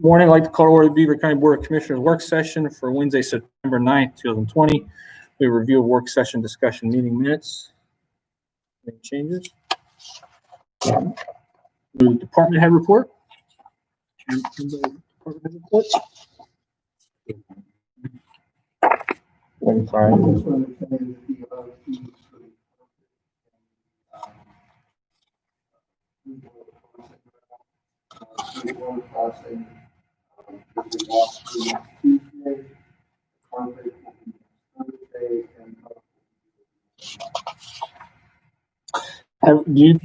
Morning, I'd like to call to order the Beaver County Board of Commissioners work session for Wednesday, September 9th, 2020. We review of work session discussion meeting minutes. Any changes? The department head report. Department head report. Have you,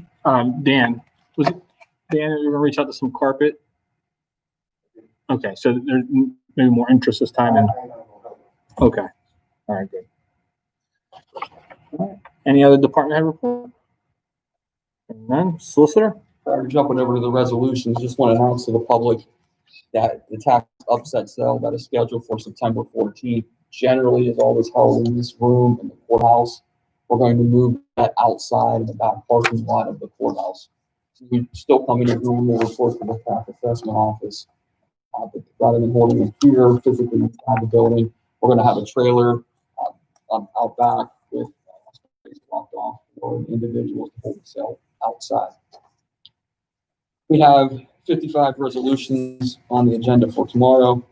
Dan, was it Dan, you're gonna reach out to some carpet? Okay, so there's maybe more interest this time in, okay, all right, good. All right. Any other department head report? None. Solicitor? Prior to jumping over to the resolutions, just want to announce to the public that the tax upset sale that is scheduled for September 14th generally is always held in this room in the courthouse. We're going to move that outside in the back parking lot of the courthouse. So we still come in the room and report to the tax assessment office. But rather than holding it here physically inside the building, we're going to have a trailer out back with space blocked off for individuals to hold the sale outside. We have 55 resolutions on the agenda for tomorrow.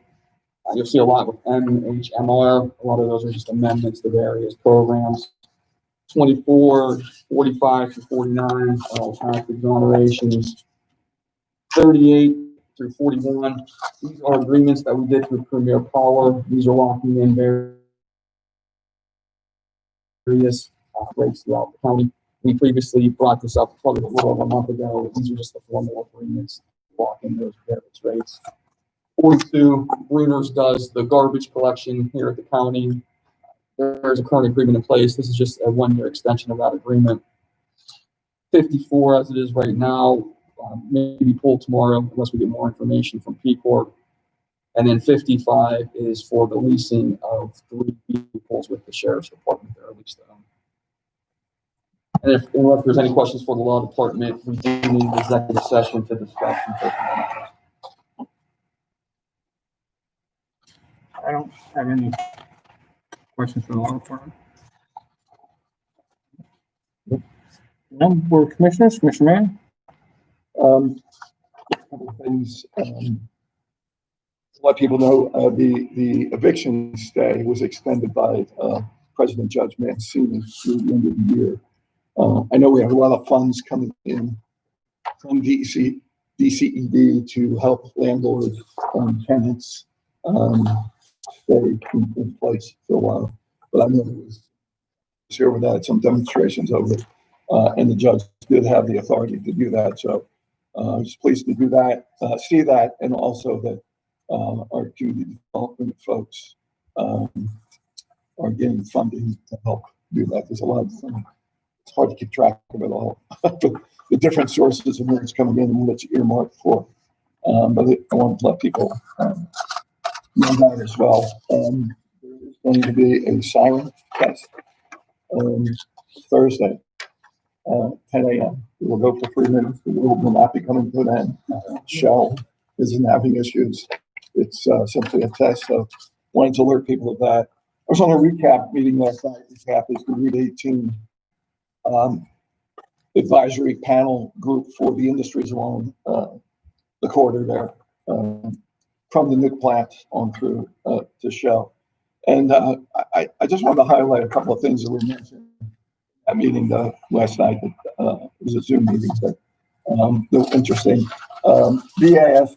You'll see a lot with MHMR. A lot of those are just amendments to various programs. 24, 45 to 49 are all tax exonerations. 38 through 41, these are agreements that we did with Premier Power. These are locking in various rates throughout the county. We previously brought this up probably a little over a month ago. These are just the formal agreements locking those various rates. 42, Greeners does the garbage collection here at the county. There's a current agreement in place. This is just a one-year extension of that agreement. 54, as it is right now, may be pulled tomorrow unless we get more information from P-Corp. And then 55 is for the leasing of 3 vehicles with the Sheriff's Department. They're leased to them. And unless there's any questions for the law department, we do need an executive session to discuss. I don't have any questions for the law department. None. Board of Commissioners, Commissioner Mann. A couple of things. To let people know, the eviction stay was extended by President Judge Mancini through the end of the year. I know we have a lot of funds coming in from DCED to help landlords and tenants stay in place for a while. But I know it was here with that, some demonstrations of it, and the judge did have the authority to do that. So I was pleased to do that, see that, and also that our community development folks are getting funding to help do that. There's a lot of funding. It's hard to keep track of it all, the different sources of where it's coming in and what it's earmarked for. But I want to let people know that as well. There's going to be a siren test Thursday, 10 a.m. It will go for 3 minutes. The world will not be coming to an end. Shell isn't having issues. It's simply a test. So wanted to alert people of that. I was on a recap meeting last night. Recap is the Route 18 advisory panel group for the industries along the corridor there, from the nuke plant on through to Shell. And I just wanted to highlight a couple of things that were mentioned at meeting last night. It was a Zoom meeting, but they were interesting. BASF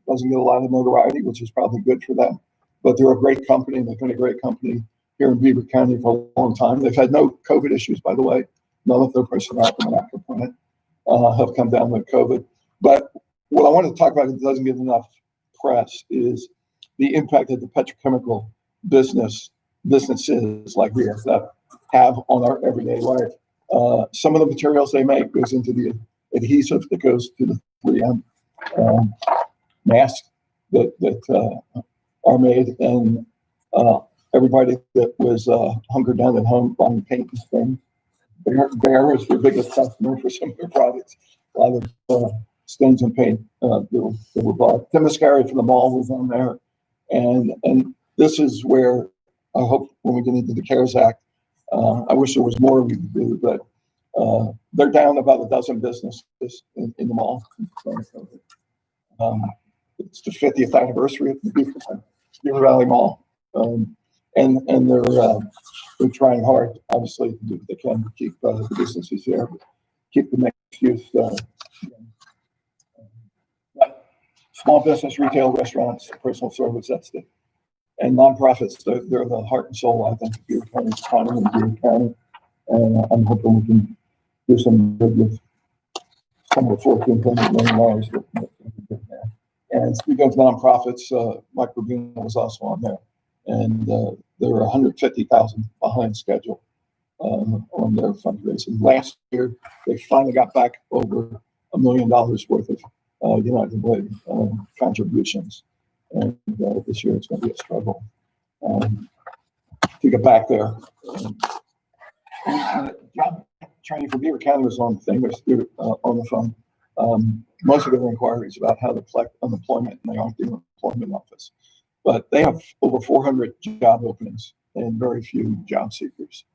doesn't get a lot of notoriety, which is probably good for them, but they're a great company. They've been a great company here in Beaver County for a long time. They've had no COVID issues, by the way. None of their personnel from an active plant have come down with COVID. But what I want to talk about that doesn't get enough press is the impact that the petrochemical businesses like BASF have on our everyday life. Some of the materials they make goes into the adhesive that goes to the 3M masks that are made, and everybody that was hunkered down at home buying paint and things. Bayer is their biggest customer for some of their products. A lot of stains and paint that were bought. Tim Mascari from the mall was on there. And this is where I hope when we get into the CARES Act, I wish there was more we could do, but they're down about a dozen businesses in the mall. It's the 50th anniversary of the Beaver Valley Mall. And they're trying hard, obviously, to do what they can to keep the businesses there, but keep the mixed use. But small business, retail, restaurants, personal service, and nonprofits, they're the heart and soul, I think, of Beaver County economy and Beaver County. And I'm hoping we can do some good with some of the $14 million. And speaking of nonprofits, Mike Rubino was also on there. And they were 150,000 behind schedule on their fundraising. Last year, they finally got back over $1 million worth of United Way contributions. And this year it's going to be a struggle to get back there. Job training for Beaver County was on the thing. They're on the phone. Most of their inquiries about how to collect unemployment, and they aren't the unemployment office. But they have over 400 job openings and very few job seekers,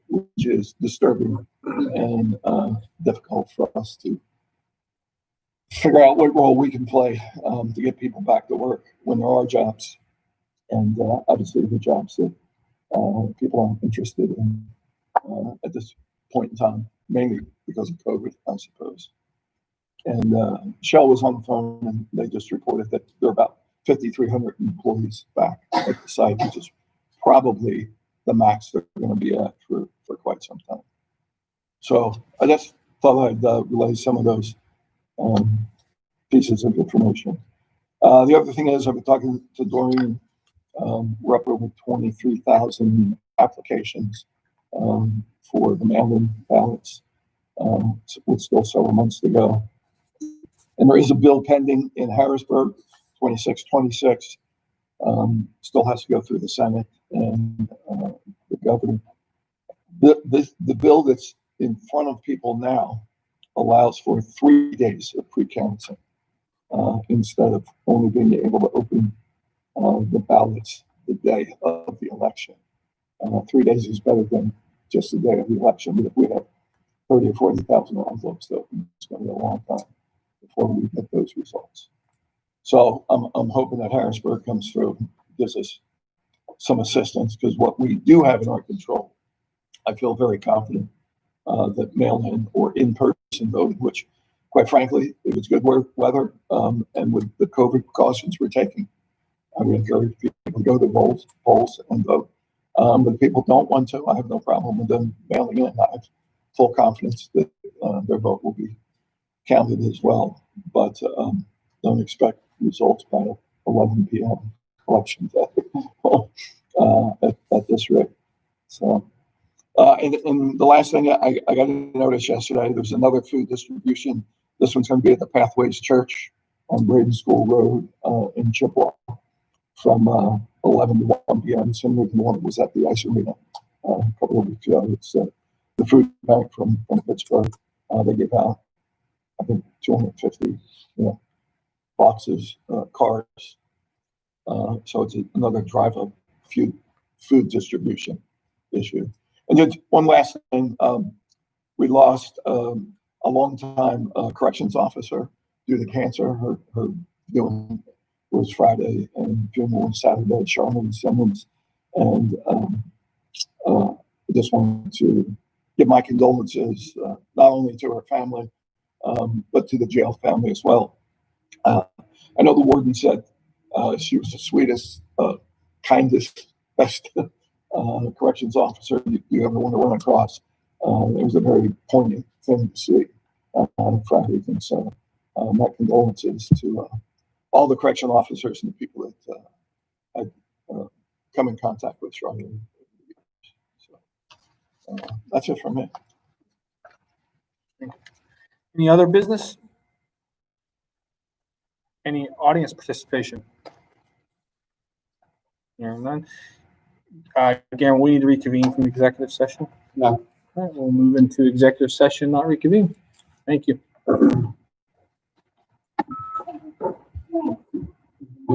which is disturbing and difficult for us to figure out what role we can play to get people back to work when there are jobs. And obviously the jobs that people aren't interested in at this point in time, mainly because of COVID, I suppose. And Shell was on the phone and they just reported that they're about 5,300 employees back at the site, which is probably the max they're going to be at for quite some time. So I just thought I'd relay some of those pieces of information. The other thing is I've been talking to Doreen. We're up over 23,000 applications for the mail-in ballots with still several months to go. And there is a bill pending in Harrisburg, 2626, still has to go through the Senate and the governor. The bill that's in front of people now allows for 3 days of pre-counting instead of only being able to open the ballots the day of the election. 3 days is better than just the day of the election, but if we have 30 or 40,000 envelopes to open, it's going to be a long time before we get those results. So I'm hoping that Harrisburg comes through, gives us some assistance, because what we do have in our control, I feel very confident that mail-in or in-person voting, which quite frankly, if it's good weather and with the COVID precautions we're taking, I would encourage people to go to polls and vote. But if people don't want to, I have no problem with them mailing in. I have full confidence that their vote will be counted as well. But don't expect results by 11 p.m. election day at this rate. So, and the last thing I got to notice yesterday, there's another food distribution. This one's going to be at the Pathways Church on Braden School Road in Chippewa from 11 to 1 p.m. Similar to the one that was at the Ice Arena a couple of weeks ago. It's the food bank from Pittsburgh. They give out, I think, 250 boxes, cars. So it's another drive-up food distribution issue. And then one last thing, we lost a long-time corrections officer due to cancer. Her viewing was Friday and funeral was Saturday, Charlene Simmons. And I just wanted to give my condolences, not only to her family, but to the jail family as well. I know the warden said she was the sweetest, kindest, best corrections officer you ever want to run across. It was a very poignant thing to see on Friday. And so my condolences to all the correction officers and the people that had come in contact with Charlene. So that's it from me. Any other business? Any audience participation? Hearing none. Again, we need to reconvene from the executive session. No. All right, we'll move into executive session, not reconvene. Thank you.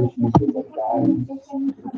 issues, they let it die.